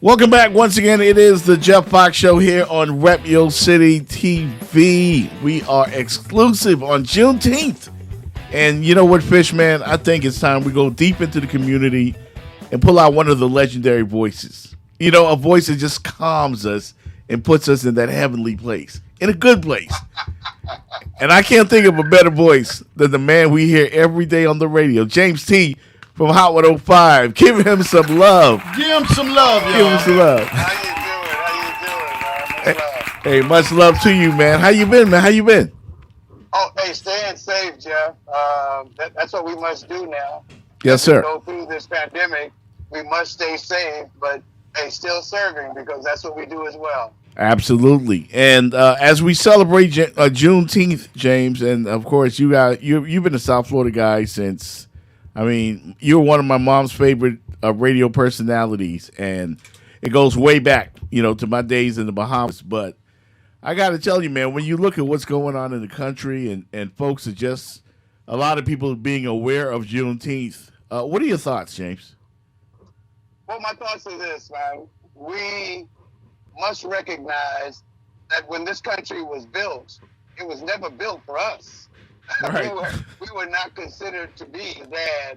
Welcome back once again. It is the Jeff Fox Show here on Repyocity TV. We are exclusive on Juneteenth. And you know what, Fishman? I think it's time we go deep into the community and pull out one of the legendary voices. You know, a voice that just calms us and puts us in that heavenly place, in a good place. And I can't think of a better voice than the man we hear every day on the radio, James T. from Hot105. Give him some love. Give him some love, y'all. Give him some love. How you doing, man? Much love. Hey, much love to you, man. How you been, man? How you been? Oh, hey, staying safe, Jeff. That's what we must do now. Yes, sir. Go through this pandemic, we must stay safe, but hey, still serving because that's what we do as well. Absolutely. And as we celebrate Juneteenth, James, and of course you've been a South Florida guy since. I mean, you're one of my mom's favorite radio personalities, and it goes way back, to my days in the Bahamas. But I got to tell you, man, when you look at what's going on in the country and folks are just, a lot of people being aware of Juneteenth, what are your thoughts, James? Well, my thoughts are this, man. We must recognize that when this country was built, it was never built for us. Right. we were not considered to be that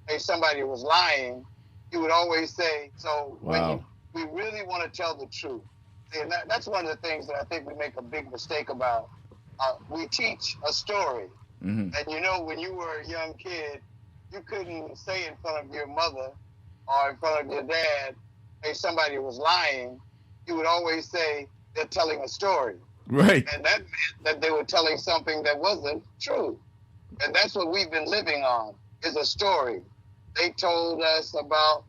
if somebody was lying. You would always say, so wow. when we really want to tell the truth. And that's one of the things that I think we make a big mistake about. We teach a story. Mm-hmm. And when you were a young kid, you couldn't say in front of your mother or in front of your dad, hey, somebody was lying. You would always say they're telling a story. Right. And that meant that they were telling something that wasn't true. And that's what we've been living on, is a story. They told us about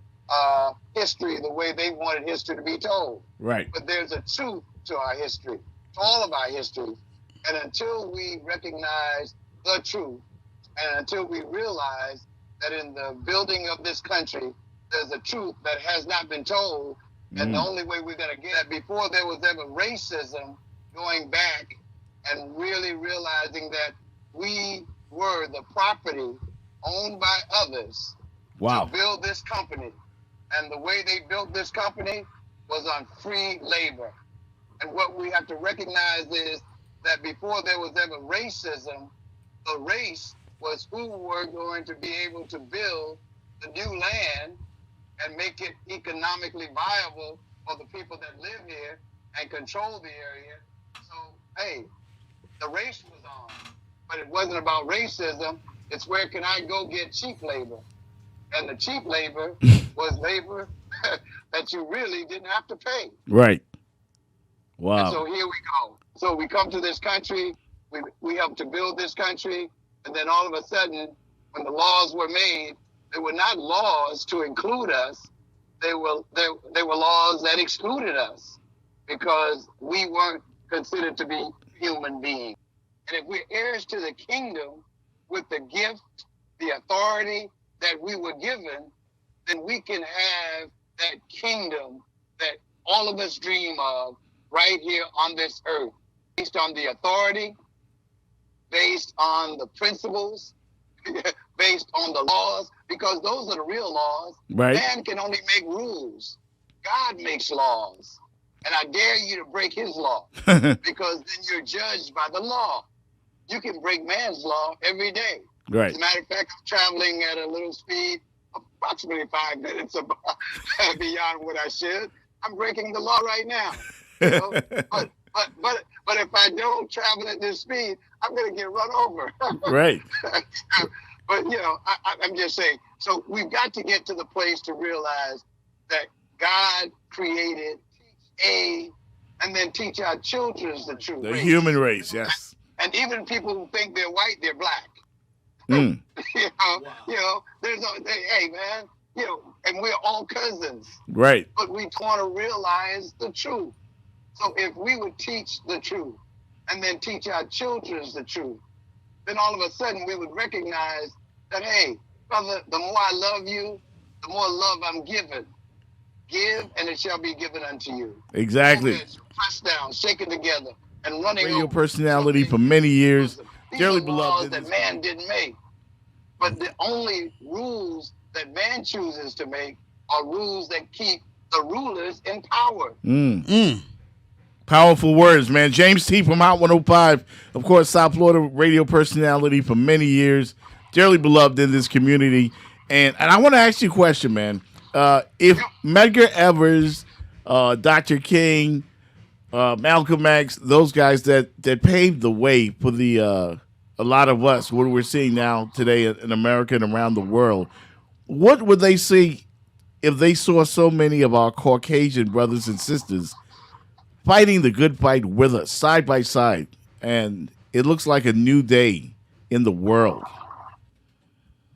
history the way they wanted history to be told. Right. But there's a truth to our history, to all of our history. And until we recognize the truth, and until we realize that in the building of this country, there's a truth that has not been told, and the only way we're going to get it, before there was ever racism, going back and really realizing that we were the property owned by others wow. to build this company. And the way they built this company was on free labor. And what we have to recognize is that before there was ever racism, the race was who were going to be able to build the new land and make it economically viable for the people that live here and control the area. So, hey, the race was on, but it wasn't about racism. It's where can I go get cheap labor? And the cheap labor was labor that you really didn't have to pay. Right. Wow. And so here we go. So we come to this country, we help to build this country, and then all of a sudden, when the laws were made, they were not laws to include us. They were laws that excluded us because we weren't considered to be human beings. And if we're heirs to the kingdom with the gift, the authority that we were given, then we can have that kingdom that all of us dream of right here on this earth, based on the authority, based on the principles, based on the laws, because those are the real laws. Right. Man can only make rules. God makes laws. And I dare you to break his law because then you're judged by the law. You can break man's law every day. Right. As a matter of fact, I'm traveling at a little speed, approximately 5 minutes beyond what I should. I'm breaking the law right now. But if I don't travel at this speed, I'm going to get run over. Right. But, I'm just saying. So we've got to get to the place to realize that God created and then teach our children the truth. The human race, yes. And even people who think they're white, they're black. Mm. Hey, man, and we're all cousins. Right. But we want to realize the truth. So if we would teach the truth and then teach our children the truth, then all of a sudden we would recognize that, hey, brother, the more I love you, the more love I'm given. Give, and it shall be given unto you. Exactly. Pressed down, shaken together, and running Radio over. personality for many years. These Dearly are beloved. laws that man didn't make. But the only rules that man chooses to make are rules that keep the rulers in power. Powerful words, man. James T. from Hot 105, of course, South Florida radio personality for many years, dearly beloved in this community. And I want to ask you a question, man. If Medgar Evers, Dr. King, Malcolm X, those guys that paved the way for the a lot of us, what we're seeing now today in America and around the world, what would they see if they saw so many of our Caucasian brothers and sisters fighting the good fight with us, side by side, and it looks like a new day in the world?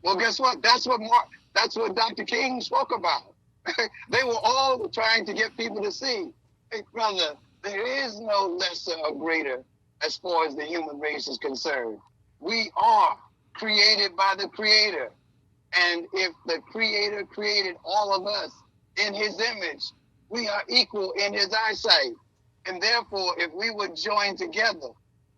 Well, guess what? That's what Dr. King spoke about. They were all trying to get people to see, hey, brother, there is no lesser or greater as far as the human race is concerned. We are created by the Creator. And if the Creator created all of us in his image, we are equal in his eyesight. And therefore, if we would join together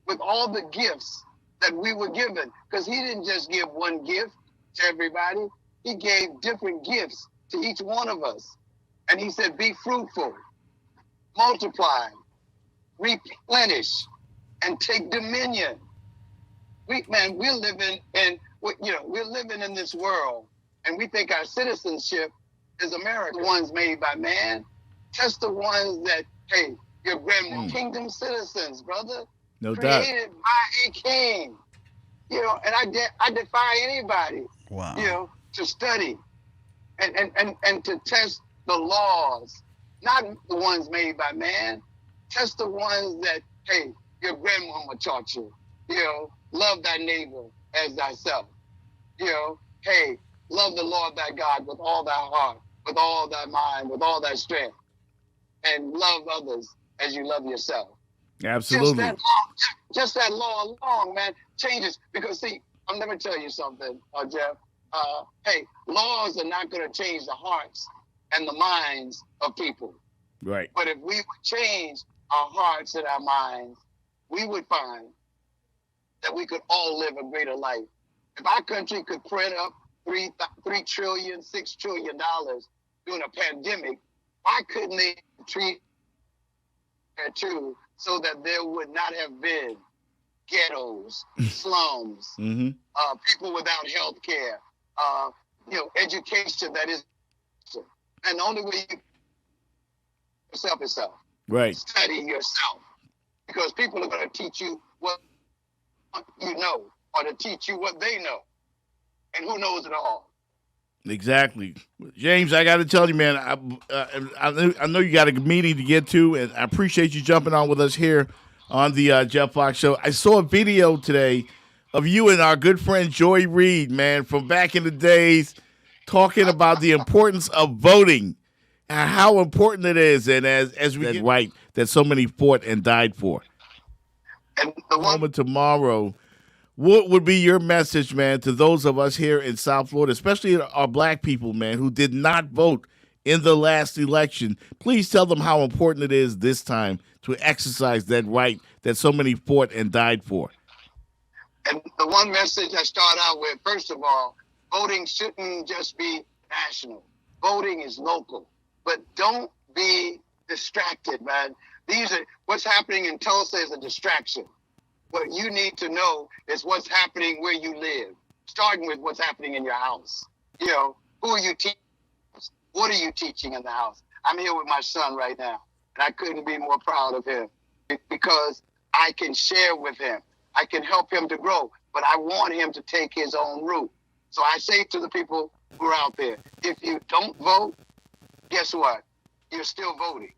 with all the gifts that we were given, because he didn't just give one gift to everybody, he gave different gifts to each one of us. And he said, be fruitful, multiply, replenish, and take dominion. We're living in this world, and we think our citizenship is America. The ones made by man, test the ones that, hey, you're grand kingdom citizens, brother. No doubt. Created by a king. And I defy anybody, to study and to test the laws, not the ones made by man. Test the ones that, hey, your grandmama taught you. Love thy neighbor as thyself. Hey, love the Lord thy God with all thy heart, with all thy mind, with all thy strength, and love others as you love yourself. Absolutely. Just that law alone, man, changes. Because, see, I'm going to tell you something, Jeff. Hey, laws are not going to change the hearts and the minds of people. Right. But if we would change our hearts and our minds, we would find that we could all live a greater life. If our country could print up $3 trillion, $6 trillion during a pandemic, why couldn't they treat it too, so that there would not have been ghettos, slums, people without health care, education that is, and the only way you yourself. Right. Study yourself. Because people are going to teach you what you know, or to teach you what they know. And who knows it all? Exactly. James, I got to tell you, man, I know you got a meeting to get to, and I appreciate you jumping on with us here on the Jeff Fox Show. I saw a video today of you and our good friend Joy Reid, man, from back in the days, talking about the importance of voting and how important it is, and as we get right, that so many fought and died for. And the moment tomorrow, what would be your message, man, to those of us here in South Florida, especially our black people, man, who did not vote in the last election? Please tell them how important it is this time to exercise that right that so many fought and died for. And the one message I start out with, first of all, voting shouldn't just be national. Voting is local. But don't be distracted, man. What's happening in Tulsa is a distraction. What you need to know is what's happening where you live, starting with what's happening in your house. Who are you teaching? What are you teaching in the house? I'm here with my son right now, and I couldn't be more proud of him because I can share with him. I can help him to grow, but I want him to take his own route. So I say to the people who are out there, if you don't vote, guess what? You're still voting.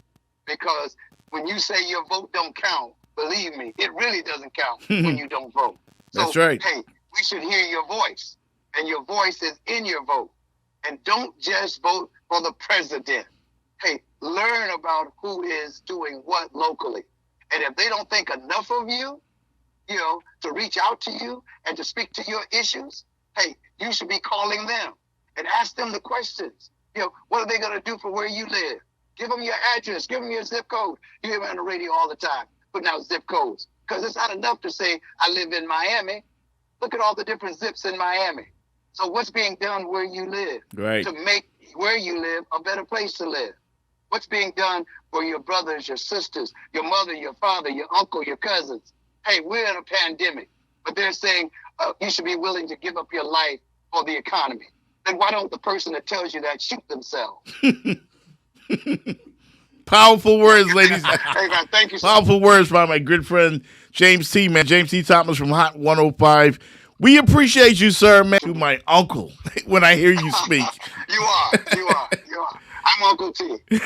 Because when you say your vote don't count, believe me, it really doesn't count when you don't vote. So, that's right. Hey, we should hear your voice, and your voice is in your vote. And don't just vote for the president. Hey, learn about who is doing what locally. And if they don't think enough of you, to reach out to you and to speak to your issues, hey, you should be calling them and ask them the questions. What are they going to do for where you live? Give them your address. Give them your zip code. You hear me on the radio all the time, putting out zip codes. Because it's not enough to say, I live in Miami. Look at all the different zips in Miami. So what's being done where you live to make where you live a better place to live? What's being done for your brothers, your sisters, your mother, your father, your uncle, your cousins? Hey, we're in a pandemic, but they're saying you should be willing to give up your life for the economy. Then why don't the person that tells you that shoot themselves? Powerful words, ladies. Hey, man, thank you so Powerful words by my good friend James T. Man, James T. Thomas from Hot 105. We appreciate you, sir, man. To my uncle when I hear you speak. You are. I'm Uncle T. Hey,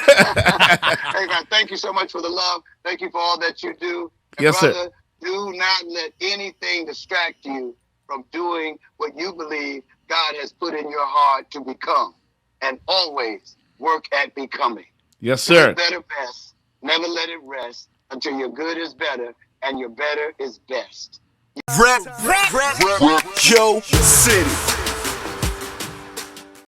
man, thank you so much for the love. Thank you for all that you do. And Yes, brother, sir. do not let anything distract you from doing what you believe God has put in your heart to become. And always work at becoming. Yes, Do sir. your better best. Never let it rest until your good is better and your better is best. Repyocity.